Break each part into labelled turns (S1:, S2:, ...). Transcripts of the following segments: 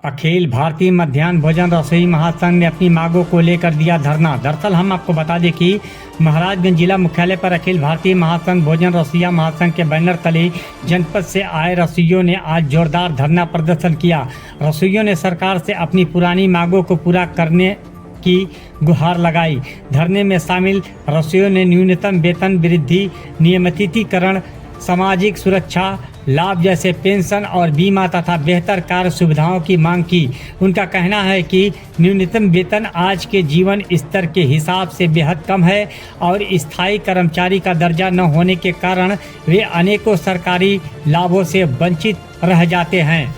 S1: अखिल भारतीय मध्याह्न भोजन रसोई महासंघ ने अपनी मांगों को लेकर दिया धरना। दरअसल हम आपको बता दें कि महाराजगंज जिला मुख्यालय पर अखिल भारतीय महासंघ भोजन रसोइया महासंघ के बैनर तले जनपद से आए रसोइयों ने आज जोरदार धरना प्रदर्शन किया। रसोइयों ने सरकार से अपनी पुरानी मांगों को पूरा करने की गुहार लगाई। धरने में शामिल रसोइयों ने न्यूनतम वेतन वृद्धि, नियमितीकरण, सामाजिक सुरक्षा लाभ जैसे पेंशन और बीमा तथा बेहतर कार्य सुविधाओं की मांग की। उनका कहना है कि न्यूनतम वेतन आज के जीवन स्तर के हिसाब से बेहद कम है और स्थायी कर्मचारी का दर्जा न होने के कारण वे अनेकों सरकारी लाभों से वंचित रह जाते हैं।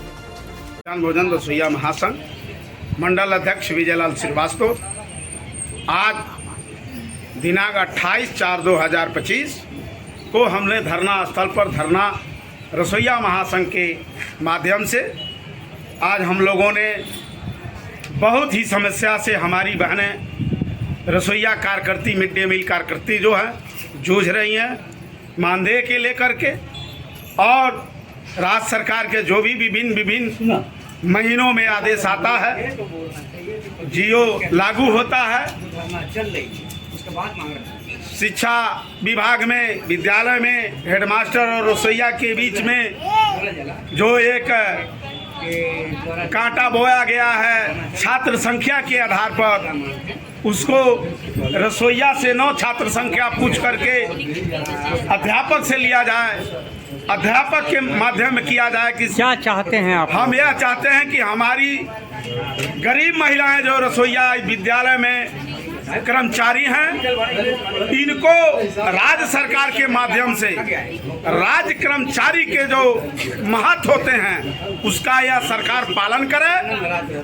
S2: भोजन रसोइया महासंघ मंडल अध्यक्ष विजयलाल श्रीवास्तव आज दिनांक 28/4/2025 को हमने धरना स्थल पर धरना रसोइया महासंघ के माध्यम से आज हम लोगों ने बहुत ही समस्या से हमारी बहनें रसोइया कार्यकर्ती, मिड डे मील कार्यकर्ती जो है जूझ रही हैं मानदेय के लेकर के, और राज्य सरकार के जो भी विभिन्न महीनों में आदेश आता है, जियो लागू होता है। शिक्षा विभाग में विद्यालय में हेडमास्टर और रसोइया के बीच में जो एक कांटा बोया गया है छात्र संख्या के आधार पर, उसको रसोइया से 9 छात्र संख्या पूछ करके अध्यापक से लिया जाए, अध्यापक के माध्यम में किया जाए। कि
S1: क्या चाहते हैं आप? हम
S2: यह चाहते हैं कि हमारी गरीब महिलाएं जो रसोइया विद्यालय में कर्मचारी हैं, इनको राज्य सरकार के माध्यम से राज्य कर्मचारी के जो महत्व होते हैं उसका यह सरकार पालन करे।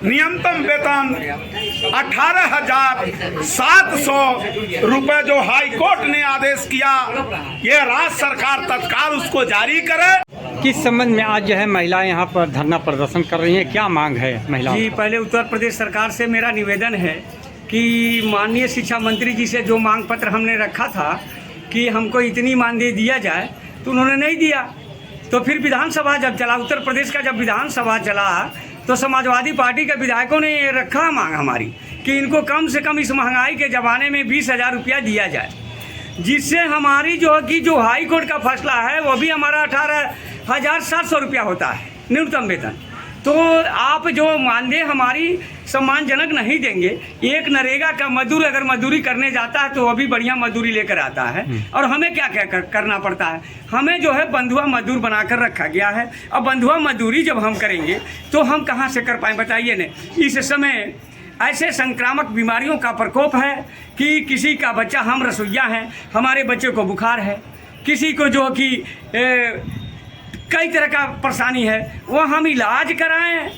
S2: न्यूनतम वेतन 18,700 रुपये जो हाई कोर्ट ने आदेश किया, ये राज्य सरकार तत्काल उसको जारी करे।
S1: किस संबंध में आज जो है महिलाएं यहाँ पर धरना प्रदर्शन कर रही हैं, क्या मांग है महिलाओं?
S3: जी, पहले उत्तर प्रदेश सरकार से मेरा निवेदन है कि माननीय शिक्षा मंत्री जी से जो मांग पत्र हमने रखा था कि हमको इतनी मानदेय दिया जाए, तो उन्होंने नहीं दिया। तो फिर विधानसभा जब चला, उत्तर प्रदेश का जब विधानसभा चला, तो समाजवादी पार्टी के विधायकों ने ये रखा मांग हमारी कि इनको कम से कम इस महंगाई के ज़माने में 20,000 रुपया दिया जाए, जिससे हमारी जो हाई कोर्ट का फैसला है वो भी हमारा 18,700 रुपया होता है न्यूनतम वेतन। तो आप जो मानदेय हमारी सम्मानजनक नहीं देंगे, एक नरेगा का मजदूर अगर मजदूरी करने जाता है तो वो भी बढ़िया मजदूरी लेकर आता है, और हमें क्या क्या करना पड़ता है, हमें जो है बंधुआ मजदूर बनाकर रखा गया है। अब बंधुआ मजदूरी जब हम करेंगे तो हम कहाँ से कर पाएँ बताइए ने। इस समय ऐसे संक्रामक बीमारियों का प्रकोप है कि किसी का बच्चा, हम रसोइया हैं, हमारे बच्चे को बुखार है, किसी को जो कि कई तरह का परेशानी है, वो हम इलाज कराएं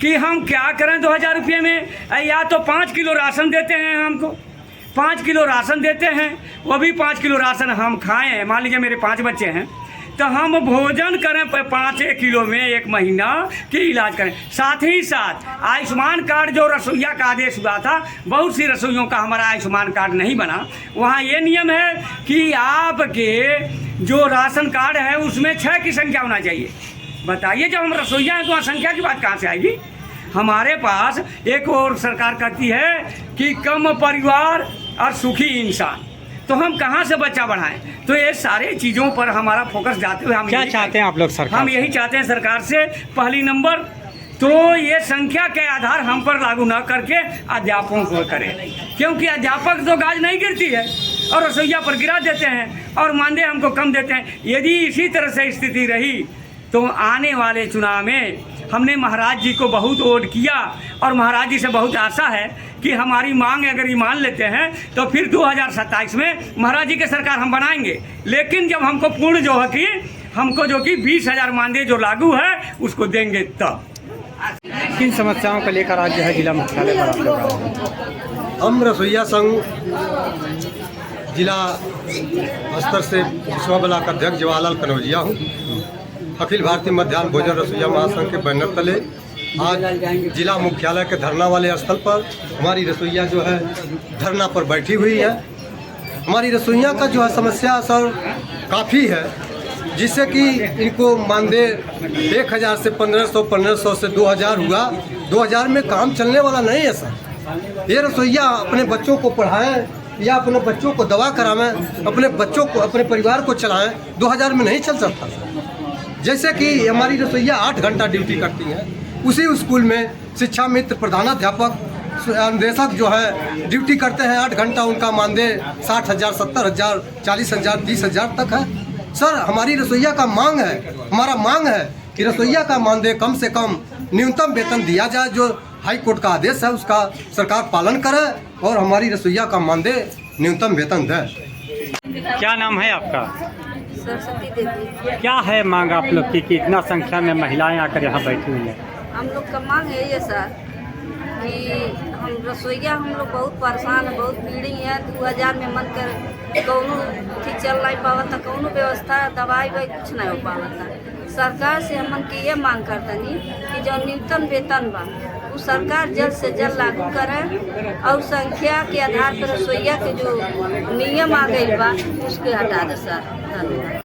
S3: कि हम क्या करें 2,000 रुपये में? या तो 5 किलो राशन देते हैं, हमको 5 किलो राशन देते हैं, वो भी 5 किलो राशन हम खाएं। मान लीजिए मेरे 5 बच्चे हैं, तो हम भोजन करें 5 किलो में 1 महीना की इलाज करें। साथ ही साथ आयुष्मान कार्ड जो रसोइया का आदेश हुआ था, बहुत सी रसोइयों का हमारा आयुष्मान कार्ड नहीं बना। वहाँ ये नियम है कि आपके जो राशन कार्ड है उसमें 6 की संख्या होना चाहिए। बताइए, जब हम रसोइया हैं तो वहाँ संख्या की बात कहाँ से आएगी? हमारे पास एक और सरकार कहती है कि कम परिवार और सुखी इंसान, तो हम कहाँ से बच्चा बढ़ाएं? तो ये सारे चीज़ों पर हमारा फोकस जाते हुए हम
S1: क्या चाहते हैं आप लोग सरकार?
S3: हम यही चाहते हैं सरकार से, पहली नंबर तो ये संख्या के आधार हम पर लागू न करके अध्यापकों को करें, क्योंकि अध्यापक तो गाज नहीं गिरती है और रसोइया पर गिरा देते हैं और मानदेय हमको कम देते हैं। यदि इसी तरह से स्थिति रही तो आने वाले चुनाव में हमने महाराज जी को बहुत वोट किया और महाराज जी से बहुत आशा है कि हमारी मांग अगर ये मान लेते हैं तो फिर 2027 में महाराज जी के सरकार हम बनाएंगे। लेकिन जब हमको पूर्ण जो है कि हमको जो कि 20,000 मानदेय जो लागू है उसको देंगे तब।
S1: किन समस्याओं को लेकर आज जो है जिला मुख्यालय पर आप लोग आए हैं?
S4: हम रसोइया संघ जिला स्तर से विश्वा ब्लॉक अध्यक्ष जवाहरलाल कनौजिया हूँ। अखिल भारतीय मध्याह्न भोजन रसोइया महासंघ के बैनर तले आज जिला मुख्यालय के धरना वाले स्थल पर हमारी रसोइया जो है धरना पर बैठी हुई है। हमारी रसोइया का जो है समस्या सर काफ़ी है। जिससे कि इनको मानदेय 1000 से 1500, 1500 से 2000 हुआ। 2000 में काम चलने वाला नहीं है सर। ये रसोईया अपने बच्चों को पढ़ाएं या अपने बच्चों को दवा करावें, अपने बच्चों को, अपने परिवार को चलाएं, 2000 में नहीं चल सकता सर। जैसे कि हमारी रसोईया 8 घंटा ड्यूटी करती हैं, उसी स्कूल में शिक्षा मित्र, प्रधानाध्यापक, निदेशक जो है ड्यूटी करते हैं 8 घंटा, उनका मानदेय 60,000, 70,000, 40,000, 30,000 तक है। सर हमारी रसोईया का मांग है, हमारा मांग है कि रसोईया का मानदेय कम से कम न्यूनतम वेतन दिया जाए। जो हाई कोर्ट का आदेश है उसका सरकार पालन करे और हमारी रसोईया का मानदेय न्यूनतम वेतन दे।
S1: क्या नाम है आपका?
S5: सरस्वती देवी।
S1: क्या है मांग आप लोग की कि इतना संख्या में महिलाएं आकर यहाँ बैठी हुई हैं?
S5: हम लोग का मांग है ये सर कि हम रसोईया हम लोग बहुत परेशान है, बहुत पीड़ी है। 2000 में मन कर कौनो ठीक चल नहीं पावता, कौनो व्यवस्था दवाई वाई कुछ नहीं हो पावता। सरकार से हमन की ये मांग करतनी कि जो न्यूनतम वेतन बा वो सरकार जल्द से जल्द लागू करे और संख्या के आधार पर रसोईया के जो नियम आ गई बा उसके हटा दे सर। धन्यवाद।